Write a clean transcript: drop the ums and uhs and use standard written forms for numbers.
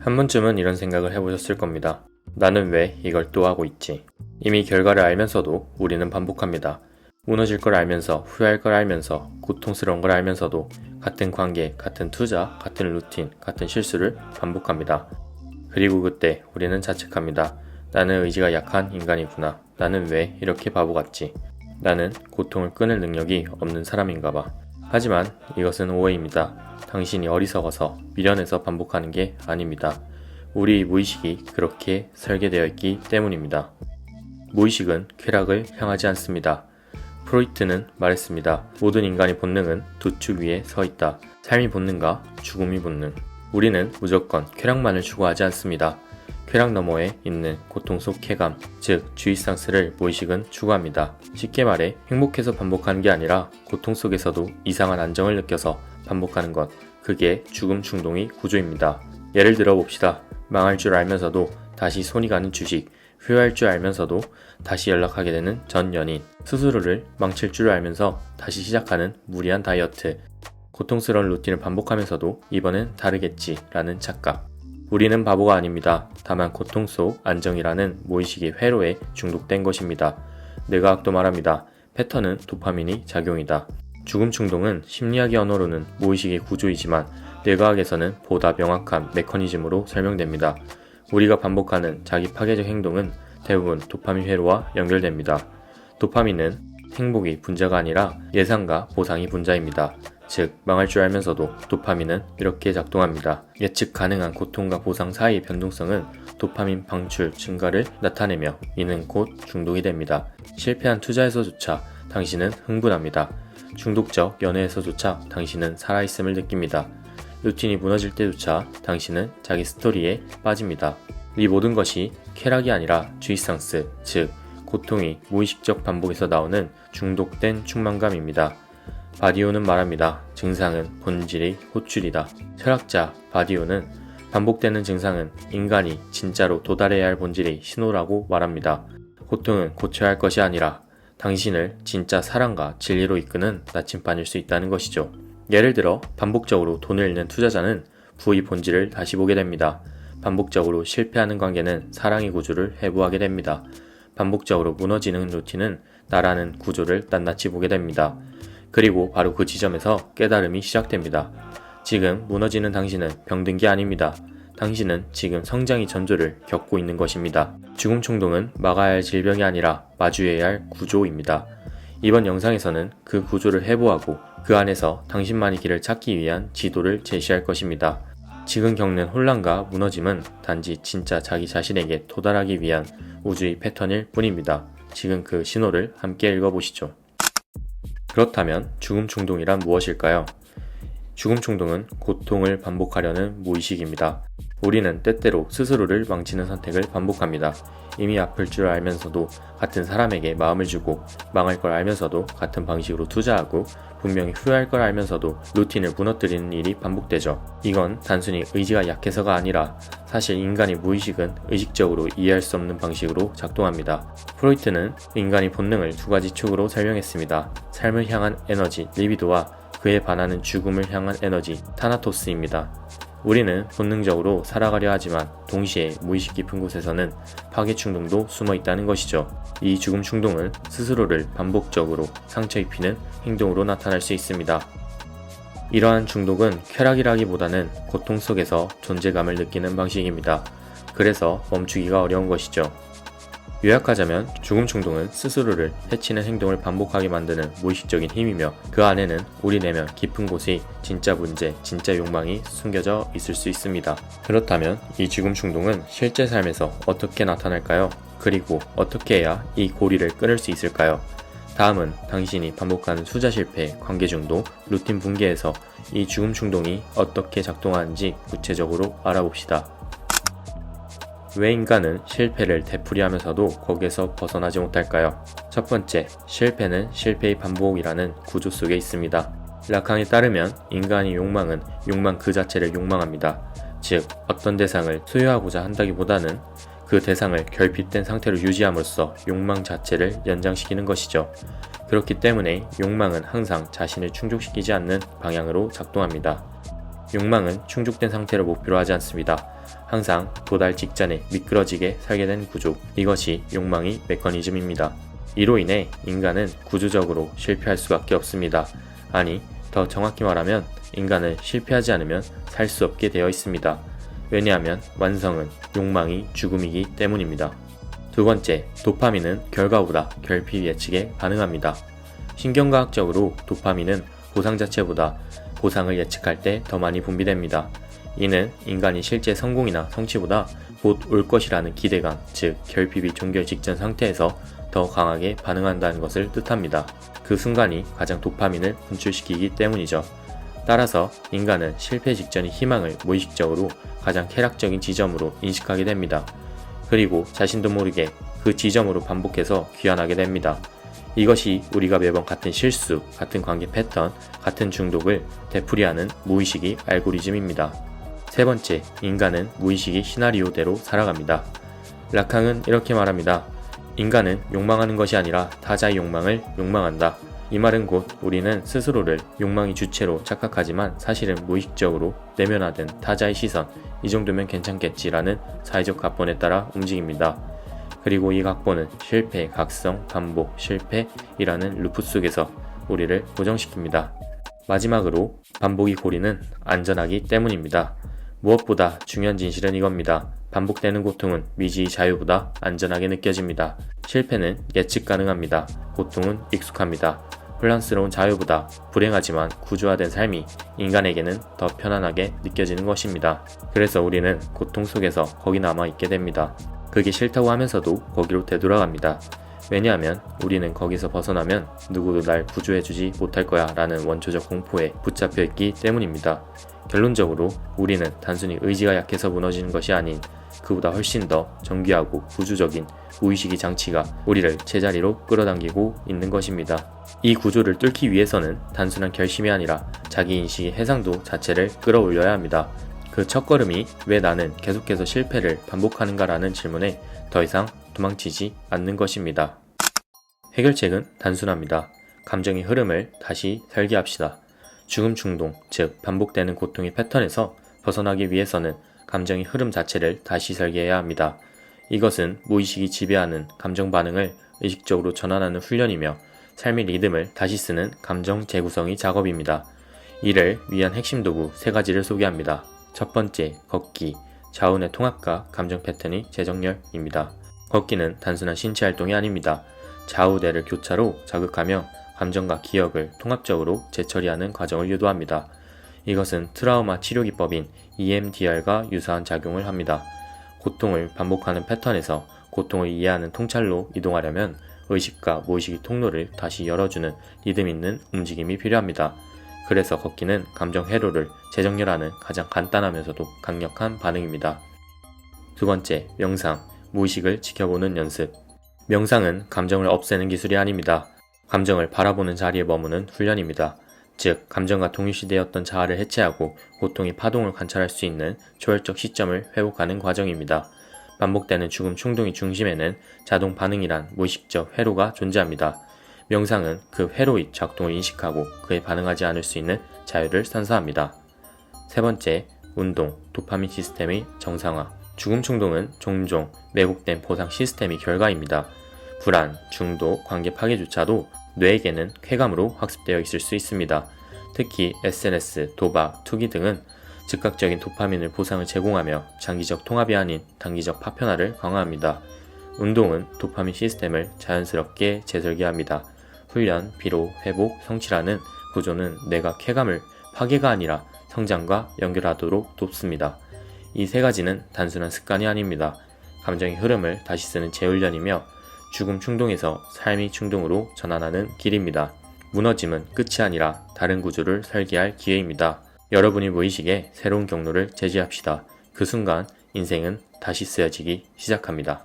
한 번쯤은 이런 생각을 해보셨을 겁니다. 나는 왜 이걸 또 하고 있지? 이미 결과를 알면서도 우리는 반복합니다. 무너질 걸 알면서, 후회할 걸 알면서, 고통스러운 걸 알면서도 같은 관계, 같은 투자, 같은 루틴, 같은 실수를 반복합니다. 그리고 그때 우리는 자책합니다. 나는 의지가 약한 인간이구나. 나는 왜 이렇게 바보 같지? 나는 고통을 끊을 능력이 없는 사람인가 봐. 하지만 이것은 오해입니다. 당신이 어리석어서 미련해서 반복하는 게 아닙니다. 우리 무의식이 그렇게 설계되어 있기 때문입니다. 무의식은 쾌락을 향하지 않습니다. 프로이트는 말했습니다. 모든 인간의 본능은 두 축 위에 서 있다. 삶이 본능과 죽음이 본능. 우리는 무조건 쾌락만을 추구하지 않습니다. 쾌락 너머에 있는 고통 속 쾌감, 즉 주의상스를 무의식은 추구합니다. 쉽게 말해 행복해서 반복하는 게 아니라 고통 속에서도 이상한 안정을 느껴서 반복하는 것, 그게 죽음 충동의 구조입니다. 예를 들어 봅시다. 망할 줄 알면서도 다시 손이 가는 주식, 후회할 줄 알면서도 다시 연락하게 되는 전 연인, 스스로를 망칠 줄 알면서 다시 시작하는 무리한 다이어트, 고통스러운 루틴을 반복하면서도 이번엔 다르겠지 라는 착각. 우리는 바보가 아닙니다. 다만 고통 속 안정이라는 무의식의 회로에 중독된 것입니다. 뇌과학도 말합니다. 패턴은 도파민이 작용이다. 죽음 충동은 심리학의 언어로는 무의식의 구조이지만 뇌과학에서는 보다 명확한 메커니즘으로 설명됩니다. 우리가 반복하는 자기 파괴적 행동은 대부분 도파민 회로와 연결됩니다. 도파민은 행복이 분자가 아니라 예상과 보상이 분자입니다. 즉, 망할 줄 알면서도 도파민은 이렇게 작동합니다. 예측 가능한 고통과 보상 사이의 변동성은 도파민 방출 증가를 나타내며 이는 곧 중독이 됩니다. 실패한 투자에서조차 당신은 흥분합니다. 중독적 연애에서조차 당신은 살아있음을 느낍니다. 루틴이 무너질 때조차 당신은 자기 스토리에 빠집니다. 이 모든 것이 쾌락이 아니라 주의상스, 즉 고통이 무의식적 반복에서 나오는 중독된 충만감입니다. 바디오는 말합니다. 증상은 본질의 호출이다. 철학자 바디오는 반복되는 증상은 인간이 진짜로 도달해야 할 본질의 신호라고 말합니다. 고통은 고쳐야 할 것이 아니라 당신을 진짜 사랑과 진리로 이끄는 나침반일 수 있다는 것이죠. 예를 들어 반복적으로 돈을 잃는 투자자는 부의 본질을 다시 보게 됩니다. 반복적으로 실패하는 관계는 사랑의 구조를 회부하게 됩니다. 반복적으로 무너지는 루틴은 나라는 구조를 낱낱이 보게 됩니다. 그리고 바로 그 지점에서 깨달음이 시작됩니다. 지금 무너지는 당신은 병든 게 아닙니다. 당신은 지금 성장의 전조를 겪고 있는 것입니다. 죽음 충동은 막아야 할 질병이 아니라 마주해야 할 구조입니다. 이번 영상에서는 그 구조를 해부하고 그 안에서 당신만의 길을 찾기 위한 지도를 제시할 것입니다. 지금 겪는 혼란과 무너짐은 단지 진짜 자기 자신에게 도달하기 위한 우주의 패턴일 뿐입니다. 지금 그 신호를 함께 읽어보시죠. 그렇다면 죽음 충동이란 무엇일까요? 죽음 충동은 고통을 반복하려는 무의식입니다. 우리는 때때로 스스로를 망치는 선택을 반복합니다. 이미 아플 줄 알면서도 같은 사람에게 마음을 주고 망할 걸 알면서도 같은 방식으로 투자하고 분명히 후회할 걸 알면서도 루틴을 무너뜨리는 일이 반복되죠. 이건 단순히 의지가 약해서가 아니라 사실 인간의 무의식은 의식적으로 이해할 수 없는 방식으로 작동합니다. 프로이트는 인간의 본능을 두 가지 축으로 설명했습니다. 삶을 향한 에너지, 리비도와 그에 반하는 죽음을 향한 에너지, 타나토스입니다. 우리는 본능적으로 살아가려 하지만 동시에 무의식 깊은 곳에서는 파괴 충동도 숨어 있다는 것이죠. 이 죽음 충동은 스스로를 반복적으로 상처 입히는 행동으로 나타날 수 있습니다. 이러한 중독은 쾌락이라기보다는 고통 속에서 존재감을 느끼는 방식입니다. 그래서 멈추기가 어려운 것이죠. 요약하자면 죽음 충동은 스스로를 해치는 행동을 반복하게 만드는 무의식적인 힘이며 그 안에는 우리 내면 깊은 곳에 진짜 문제, 진짜 욕망이 숨겨져 있을 수 있습니다. 그렇다면 이 죽음 충동은 실제 삶에서 어떻게 나타날까요? 그리고 어떻게 해야 이 고리를 끊을 수 있을까요? 다음은 당신이 반복하는 투자 실패, 관계 중독, 루틴 붕괴에서 이 죽음 충동이 어떻게 작동하는지 구체적으로 알아봅시다. 왜 인간은 실패를 되풀이하면서도 거기에서 벗어나지 못할까요? 첫 번째, 실패는 실패의 반복이라는 구조 속에 있습니다. 라칸에 따르면 인간의 욕망은 욕망 그 자체를 욕망합니다. 즉, 어떤 대상을 소유하고자 한다기보다는 그 대상을 결핍된 상태로 유지함으로써 욕망 자체를 연장시키는 것이죠. 그렇기 때문에 욕망은 항상 자신을 충족시키지 않는 방향으로 작동합니다. 욕망은 충족된 상태를 목표로 하지 않습니다. 항상 도달 직전에 미끄러지게 살게 된 구조, 이것이 욕망의 메커니즘입니다. 이로 인해 인간은 구조적으로 실패할 수밖에 없습니다. 아니, 더 정확히 말하면 인간은 실패하지 않으면 살 수 없게 되어 있습니다. 왜냐하면 완성은 욕망이 죽음이기 때문입니다. 두 번째, 도파민은 결과보다 결핍 예측에 반응합니다. 신경과학적으로 도파민은 보상 자체보다 보상을 예측할 때 더 많이 분비됩니다. 이는 인간이 실제 성공이나 성취보다 곧 올 것이라는 기대감, 즉 결핍이 종결 직전 상태에서 더 강하게 반응한다는 것을 뜻합니다. 그 순간이 가장 도파민을 분출시키기 때문이죠. 따라서 인간은 실패 직전의 희망을 무의식적으로 가장 쾌락적인 지점으로 인식하게 됩니다. 그리고 자신도 모르게 그 지점으로 반복해서 귀환하게 됩니다. 이것이 우리가 매번 같은 실수, 같은 관계 패턴, 같은 중독을 되풀이하는 무의식의 알고리즘입니다. 세 번째, 인간은 무의식의 시나리오대로 살아갑니다. 라캉은 이렇게 말합니다. 인간은 욕망하는 것이 아니라 타자의 욕망을 욕망한다. 이 말은 곧 우리는 스스로를 욕망의 주체로 착각하지만 사실은 무의식적으로 내면화된 타자의 시선, 이 정도면 괜찮겠지라는 사회적 각본에 따라 움직입니다. 그리고 이 각본은 실패, 각성, 반복, 실패이라는 루프 속에서 우리를 고정시킵니다. 마지막으로 반복이 고리는 안전하기 때문입니다. 무엇보다 중요한 진실은 이겁니다. 반복되는 고통은 미지의 자유보다 안전하게 느껴집니다. 실패는 예측 가능합니다. 고통은 익숙합니다. 혼란스러운 자유보다 불행하지만 구조화된 삶이 인간에게는 더 편안하게 느껴지는 것입니다. 그래서 우리는 고통 속에서 거기 남아있게 됩니다. 그게 싫다고 하면서도 거기로 되돌아갑니다. 왜냐하면 우리는 거기서 벗어나면 누구도 날 구조해주지 못할 거야 라는 원초적 공포에 붙잡혀 있기 때문입니다. 결론적으로 우리는 단순히 의지가 약해서 무너지는 것이 아닌 그보다 훨씬 더 정교하고 구조적인 무의식의 장치가 우리를 제자리로 끌어당기고 있는 것입니다. 이 구조를 뚫기 위해서는 단순한 결심이 아니라 자기인식의 해상도 자체를 끌어올려야 합니다. 그 첫걸음이 왜 나는 계속해서 실패를 반복하는가라는 질문에 더 이상 도망치지 않는 것입니다. 해결책은 단순합니다. 감정의 흐름을 다시 설계합시다. 죽음 충동, 즉 반복되는 고통의 패턴에서 벗어나기 위해서는 감정의 흐름 자체를 다시 설계해야 합니다. 이것은 무의식이 지배하는 감정 반응을 의식적으로 전환하는 훈련이며 삶의 리듬을 다시 쓰는 감정 재구성의 작업입니다. 이를 위한 핵심 도구 3가지를 소개합니다. 첫 번째, 걷기, 자운의 통합과 감정 패턴의 재정렬입니다. 걷기는 단순한 신체 활동이 아닙니다. 좌우대를 교차로 자극하며 감정과 기억을 통합적으로 재처리하는 과정을 유도합니다. 이것은 트라우마 치료 기법인 EMDR과 유사한 작용을 합니다. 고통을 반복하는 패턴에서 고통을 이해하는 통찰로 이동하려면 의식과 무의식의 통로를 다시 열어주는 리듬 있는 움직임이 필요합니다. 그래서 걷기는 감정 회로를 재정렬하는 가장 간단하면서도 강력한 반응입니다. 두 번째, 명상, 무의식을 지켜보는 연습. 명상은 감정을 없애는 기술이 아닙니다. 감정을 바라보는 자리에 머무는 훈련입니다. 즉, 감정과 동일시되었던 자아를 해체하고 고통의 파동을 관찰할 수 있는 초월적 시점을 회복하는 과정입니다. 반복되는 죽음 충동의 중심에는 자동 반응이란 무의식적 회로가 존재합니다. 명상은 그 회로의 작동을 인식하고 그에 반응하지 않을 수 있는 자유를 선사합니다. 세 번째, 운동, 도파민 시스템의 정상화. 죽음 충동은 종종 왜곡된 보상 시스템의 결과입니다. 불안, 중독, 관계 파괴조차도 뇌에게는 쾌감으로 학습되어 있을 수 있습니다. 특히 SNS, 도박, 투기 등은 즉각적인 도파민을 보상을 제공하며 장기적 통합이 아닌 단기적 파편화를 강화합니다. 운동은 도파민 시스템을 자연스럽게 재설계합니다. 훈련, 피로, 회복, 성취라는 구조는 뇌가 쾌감을 파괴가 아니라 성장과 연결하도록 돕습니다. 이 3가지는 단순한 습관이 아닙니다. 감정의 흐름을 다시 쓰는 재훈련이며 죽음 충동에서 삶의 충동으로 전환하는 길입니다. 무너짐은 끝이 아니라 다른 구조를 설계할 기회입니다. 여러분이 무의식에 새로운 경로를 제시합시다. 그 순간 인생은 다시 쓰여지기 시작합니다.